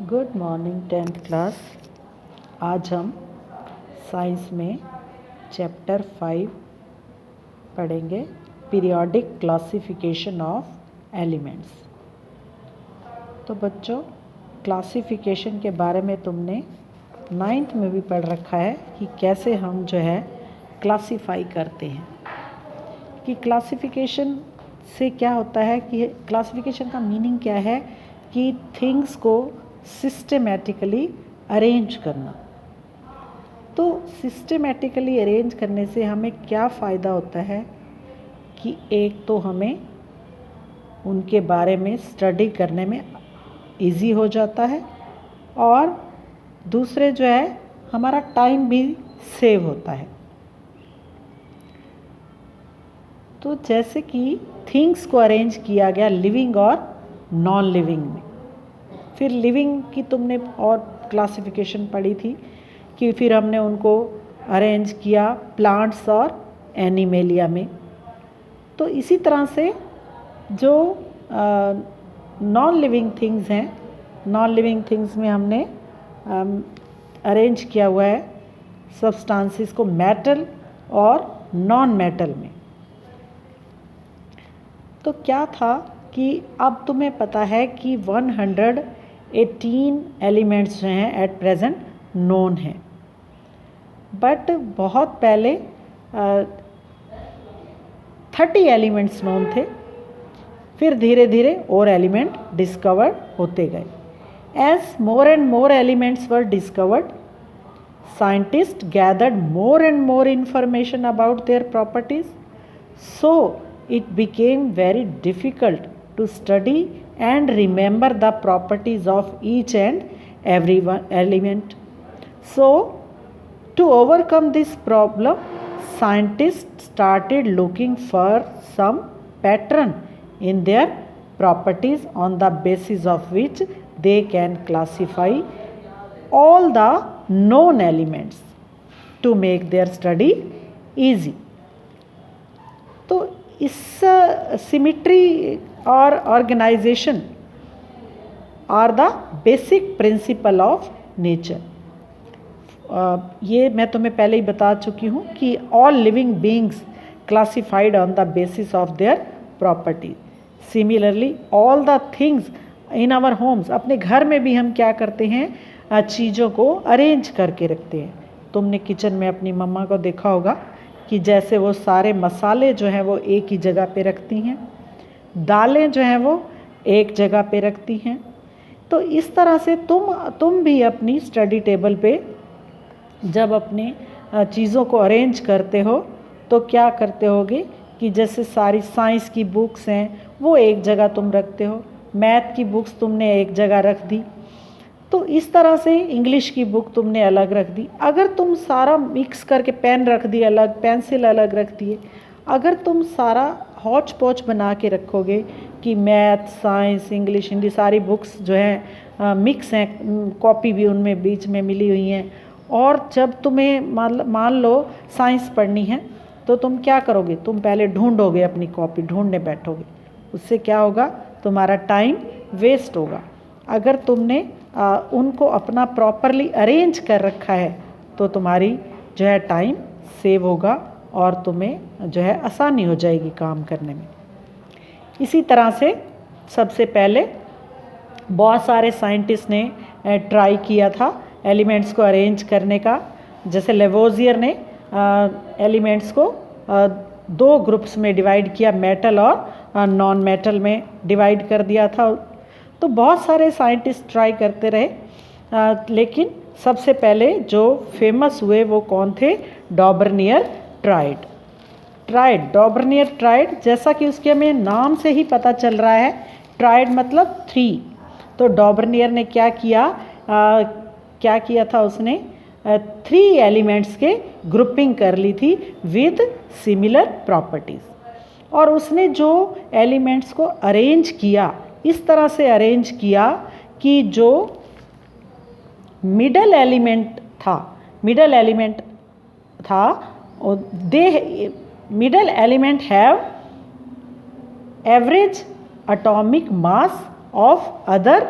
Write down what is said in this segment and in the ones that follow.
Good morning 10th class. आज हम science में चैप्टर 5 पढ़ेंगे, पीरियोडिक क्लासिफिकेशन ऑफ एलिमेंट्स। तो बच्चों, क्लासिफिकेशन के बारे में तुमने 9th में भी पढ़ रखा है कि कैसे हम जो है क्लासिफाई करते हैं। कि क्लासिफिकेशन से क्या होता है, कि क्लासिफिकेशन का मीनिंग क्या है कि थिंग्स को सिस्टेमेटिकली अरेंज करना। तो सिस्टेमेटिकली अरेंज करने से हमें क्या फ़ायदा होता है कि एक तो हमें उनके बारे में स्टडी करने में इजी हो जाता है, और दूसरे जो है हमारा टाइम भी सेव होता है। तो जैसे कि थिंग्स को अरेंज किया गया लिविंग और नॉन लिविंग में। फिर लिविंग की तुमने और क्लासिफिकेशन पढ़ी थी कि फिर हमने उनको अरेंज किया प्लांट्स और एनिमेलिया में। तो इसी तरह से जो नॉन लिविंग थिंग्स हैं, नॉन लिविंग थिंग्स में हमने अरेंज किया हुआ है सब्सटेंसेस को मेटल और नॉन मेटल में। तो क्या था कि अब तुम्हें पता है कि 118 एलिमेंट्स जो हैं एट प्रेजेंट नोन हैं, बट बहुत पहले 30 एलिमेंट्स नोन थे। फिर धीरे धीरे और एलिमेंट डिस्कवर्ड होते गए। As more and more elements were discovered, scientist gathered more and more information about their properties, so it became very difficult to study and remember the properties of each and every element. So, to overcome this problem, scientists started looking for some pattern in their properties on the basis of which they can classify all the known elements to make their study easy. तो इस symmetry और organisation are the basic principle of nature. ये मैं तुम्हें पहले ही बता चुकी हूँ कि all living beings classified on the basis of their property. Similarly all the things in our homes, अपने घर में भी हम क्या करते हैं, चीज़ों को अरेंज करके रखते हैं। तुमने किचन में अपनी मम्मा को देखा होगा कि जैसे वो सारे मसाले जो हैं वो एक ही जगह पे रखती हैं, दालें जो हैं वो एक जगह पे रखती हैं। तो इस तरह से तुम भी अपनी स्टडी टेबल पे जब अपनी चीज़ों को अरेंज करते हो तो क्या करते होगे कि जैसे सारी साइंस की बुक्स हैं वो एक जगह तुम रखते हो, मैथ की बुक्स तुमने एक जगह रख दी, तो इस तरह से इंग्लिश की बुक तुमने अलग रख दी। अगर तुम सारा मिक्स करके पेन रख दी अलग, पेंसिल अलग रख दिए, अगर तुम सारा हौच पौच बना के रखोगे कि मैथ, साइंस, इंग्लिश, हिंदी सारी बुक्स जो हैं मिक्स हैं, कॉपी भी उनमें बीच में मिली हुई हैं, और जब तुम्हें मान लो साइंस पढ़नी है तो तुम क्या करोगे, तुम पहले ढूंढोगे, अपनी कॉपी ढूंढने बैठोगे, उससे क्या होगा, तुम्हारा टाइम वेस्ट होगा। अगर तुमने उनको अपना प्रॉपरली अरेंज कर रखा है तो तुम्हारी जो है टाइम सेव होगा और तुम्हें जो है आसानी हो जाएगी काम करने में। इसी तरह से सबसे पहले बहुत सारे साइंटिस्ट ने ट्राई किया था एलिमेंट्स को अरेंज करने का। जैसे लेवोजियर ने एलिमेंट्स को 2 ग्रुप्स में डिवाइड किया, मेटल और नॉन मेटल में डिवाइड कर दिया था। तो बहुत सारे साइंटिस्ट ट्राई करते रहे, लेकिन सबसे पहले जो फेमस हुए वो कौन थे, डॉबर्नियर ट्राइड। डॉबर्नियर ट्राइड, जैसा कि उसके हमें नाम से ही पता चल रहा है, ट्राइड मतलब 3। तो डॉबर्नियर ने क्या किया था, उसने 3 एलिमेंट्स के ग्रुपिंग कर ली थी विद सिमिलर प्रॉपर्टीज़, और उसने जो एलिमेंट्स को अरेंज किया इस तरह से अरेंज किया कि जो मिडल एलिमेंट था middle element have average atomic mass of other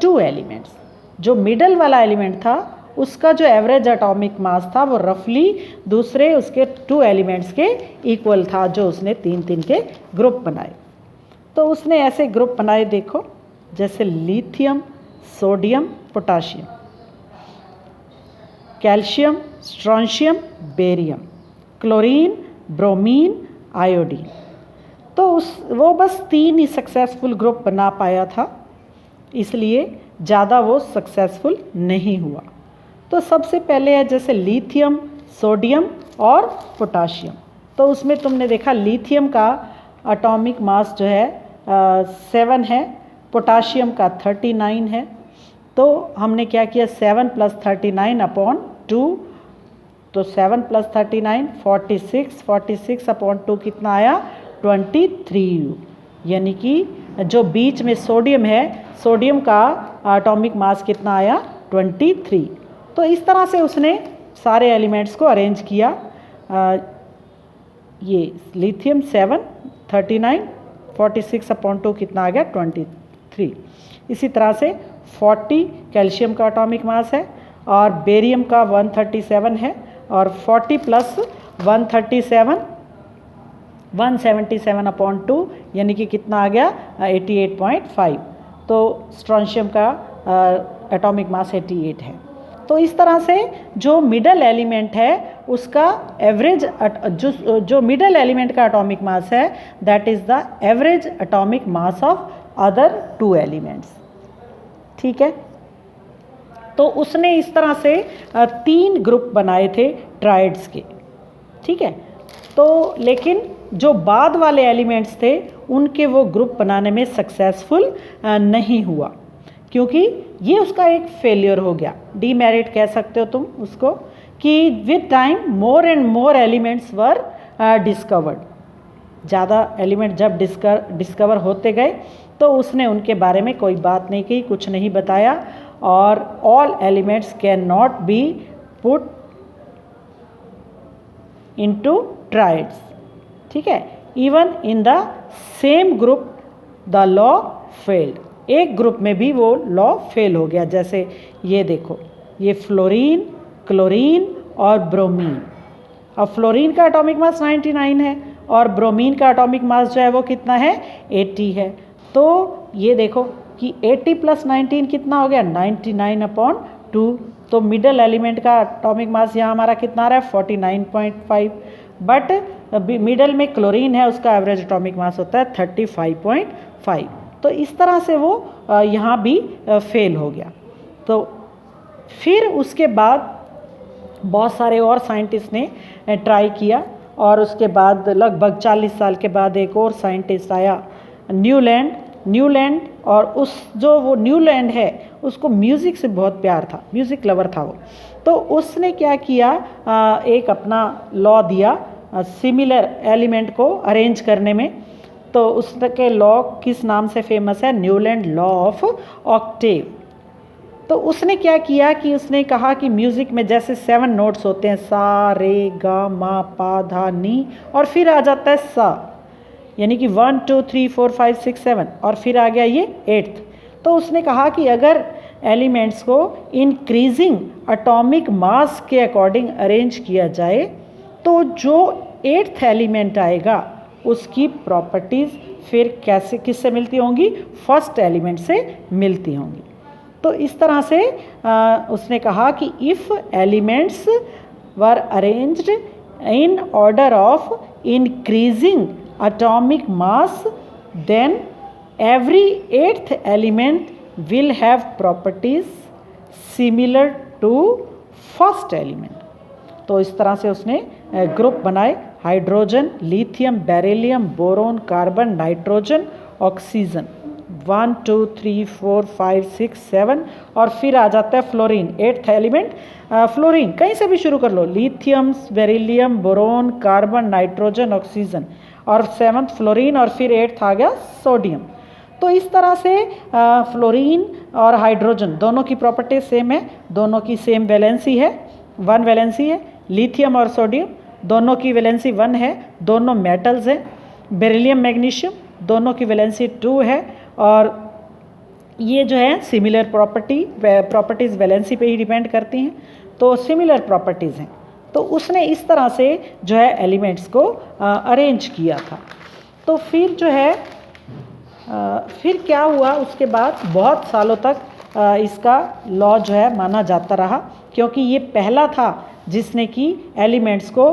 2 elements. जो मिडल वाला एलिमेंट था उसका जो एवरेज एटॉमिक मास था वो रफली दूसरे उसके 2 एलिमेंट्स के इक्वल था, जो उसने 3-3 के ग्रुप बनाए। तो उसने ऐसे ग्रुप बनाए देखो, जैसे lithium, sodium, potassium, calcium, strontium, barium, chlorine, bromine, iodine. तो वो बस 3 ही सक्सेसफुल ग्रुप बना पाया था, इसलिए ज़्यादा वो सक्सेसफुल नहीं हुआ। तो सबसे पहले है जैसे लिथियम, सोडियम और पोटाशियम। तो उसमें तुमने देखा लिथियम का एटॉमिक मास जो है 7 है, पोटाशियम का 39 है। तो हमने क्या किया, 7 + 39 अपॉन 2, तो 7 + 39 46, 46 अपॉन 2 कितना आया 23। यानी कि जो बीच में सोडियम है, सोडियम का एटॉमिक मास कितना आया 23। तो इस तरह से उसने सारे एलिमेंट्स को अरेंज किया। ये लिथियम 7, 39, 46 अपॉन 2 कितना आ गया 23। इसी तरह से 40 कैल्शियम का एटॉमिक मास है और बेरियम का 137 है, और 40 + 137 177 अपॉन 2 यानी कि कितना आ गया 88.5। तो स्ट्रोंशियम का एटॉमिक मास 88 है। तो इस तरह से जो मिडल एलिमेंट है उसका एवरेज, जो मिडल एलिमेंट का एटॉमिक मास है that is the average atomic mass of other 2 elements. ठीक है, तो उसने इस तरह से 3 ग्रुप बनाए थे ट्राइड्स के। ठीक है, तो लेकिन जो बाद वाले एलिमेंट्स थे उनके वो ग्रुप बनाने में सक्सेसफुल नहीं हुआ, क्योंकि ये उसका एक फेलियर हो गया, डीमेरिट कह सकते हो तुम उसको, कि with time more and more elements were discovered. ज़्यादा एलिमेंट जब डिस्कवर होते गए तो उसने उनके बारे में कोई बात नहीं की, कुछ नहीं बताया, और all elements can not be put into triads. ठीक है, even in the same group the law failed. एक ग्रुप में भी वो लॉ फेल हो गया। जैसे ये देखो, ये फ्लोरीन, क्लोरीन और ब्रोमीन। अब फ्लोरीन का एटॉमिक मास 99 है और ब्रोमीन का एटॉमिक मास जो है वो कितना है 80 है। तो ये देखो कि 80 + 19 कितना हो गया 99 अपॉन 2। तो मिडल एलिमेंट का एटॉमिक मास यहाँ हमारा कितना आ रहा है 49.5, बट मिडल में क्लोरीन है, उसका एवरेज एटॉमिक मास होता है 35.5। तो इस तरह से वो यहाँ भी फेल हो गया। तो फिर उसके बाद बहुत सारे और साइंटिस्ट ने ट्राई किया, और उसके बाद लगभग 40 साल के बाद एक और साइंटिस्ट आया, न्यूलैंड। और उस जो वो न्यूलैंड है उसको म्यूज़िक से बहुत प्यार था, म्यूज़िक लवर था वो। तो उसने क्या किया, एक अपना लॉ दिया सिमिलर एलिमेंट को अरेंज करने में। तो उसके लॉ किस नाम से फेमस है, न्यूलैंड लॉ ऑफ ऑक्टेव। तो उसने क्या किया कि उसने कहा कि म्यूज़िक में जैसे 7 नोट्स होते हैं, सा, रे, गा, मा, पा, धा, नी, और फिर आ जाता है सा, यानी कि 1 2 3 4 5 6 7, और फिर आ गया ये 8th। तो उसने कहा कि अगर एलिमेंट्स को इंक्रीजिंग एटॉमिक मास के अकॉर्डिंग अरेंज किया जाए तो जो 8th एलिमेंट आएगा उसकी प्रॉपर्टीज़ फिर कैसे किससे मिलती होंगी, फर्स्ट एलिमेंट से मिलती होंगी। तो इस तरह से उसने कहा कि if elements were arranged in order of increasing atomic mass, then every 8th element will have properties similar to first element। तो इस तरह से उसने ग्रुप बनाए, hydrogen, lithium, beryllium, boron, carbon, nitrogen, oxygen, 1 2 3 4 5 6 7, और फिर आ जाता है फ्लोरीन, 8th एलिमेंट। फ्लोरीन कहीं से भी शुरू कर लो, lithium, beryllium, boron, carbon, nitrogen, oxygen, और 7th फ्लोरीन, और फिर 8th आ गया सोडियम। तो इस तरह से फ्लोरीन और हाइड्रोजन दोनों की प्रॉपर्टी सेम है, दोनों की सेम वैलेंसी है, 1 वैलेंसी है। लिथियम और सोडियम दोनों की वैलेंसी 1 है, दोनों मेटल्स हैं। बेरिलियम, मैग्नीशियम दोनों की वैलेंसी 2 है, और ये जो है सिमिलर प्रॉपर्टीज़ वैलेंसी पे ही डिपेंड करती हैं, तो सिमिलर प्रॉपर्टीज़ हैं। तो उसने इस तरह से जो है एलिमेंट्स को अरेंज किया था। तो फिर जो है फिर क्या हुआ, उसके बाद बहुत सालों तक इसका लॉ जो है माना जाता रहा, क्योंकि ये पहला था जिसने कि एलिमेंट्स को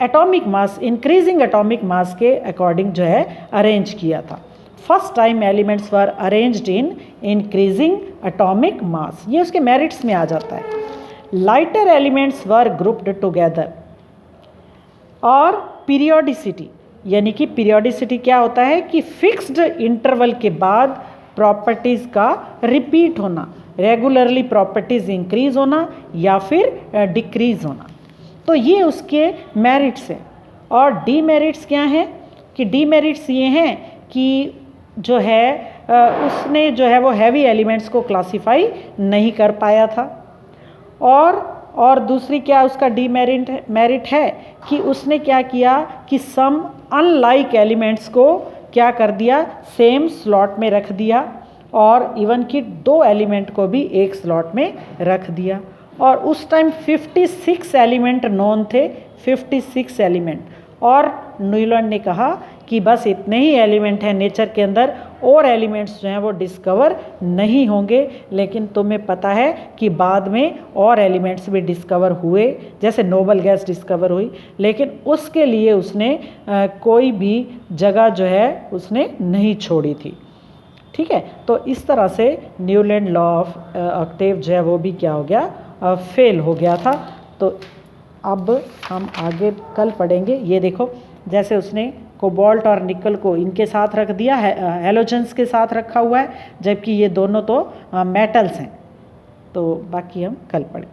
atomic mass, increasing atomic mass के अकॉर्डिंग जो है अरेंज किया था। First time elements were arranged in increasing atomic mass, ये उसके मेरिट्स में आ जाता है। लाइटर एलिमेंट्स वर ग्रुप्ड टुगेदर, और पीरियोडिसिटी, यानी कि पीरियोडिसिटी क्या होता है कि फिक्स्ड इंटरवल के बाद प्रॉपर्टीज़ का रिपीट होना, रेगुलरली प्रॉपर्टीज़ इंक्रीज होना या फिर डिक्रीज होना। तो ये उसके मेरिट्स हैं। और डीमेरिट्स क्या हैं कि डीमेरिट्स ये हैं कि जो है उसने जो है वो हैवी एलिमेंट्स को क्लासिफाई नहीं कर पाया था। और दूसरी क्या उसका मेरिट है कि उसने क्या किया कि सम अनलाइक एलिमेंट्स को क्या कर दिया, सेम स्लॉट में रख दिया, और इवन कि 2 एलिमेंट को भी एक स्लॉट में रख दिया। और उस टाइम 56 एलिमेंट नोन थे, 56 एलिमेंट। और न्यूलैंड ने कहा कि बस इतने ही एलिमेंट हैं नेचर के अंदर, और एलिमेंट्स जो हैं वो डिस्कवर नहीं होंगे। लेकिन तुम्हें पता है कि बाद में और एलिमेंट्स भी डिस्कवर हुए, जैसे नोबल गैस डिस्कवर हुई, लेकिन उसके लिए उसने कोई भी जगह जो है उसने नहीं छोड़ी थी। ठीक है, तो इस तरह से न्यूलैंड लॉ ऑफ ऑक्टेव जो है वो भी क्या हो गया, फेल हो गया था। तो अब हम आगे कल पढ़ेंगे। ये देखो, जैसे उसने कोबाल्ट और निकल को इनके साथ रख दिया है, हैलोजन्स के साथ रखा हुआ है, जबकि ये दोनों तो मेटल्स हैं। तो बाकी हम कल पढ़ें।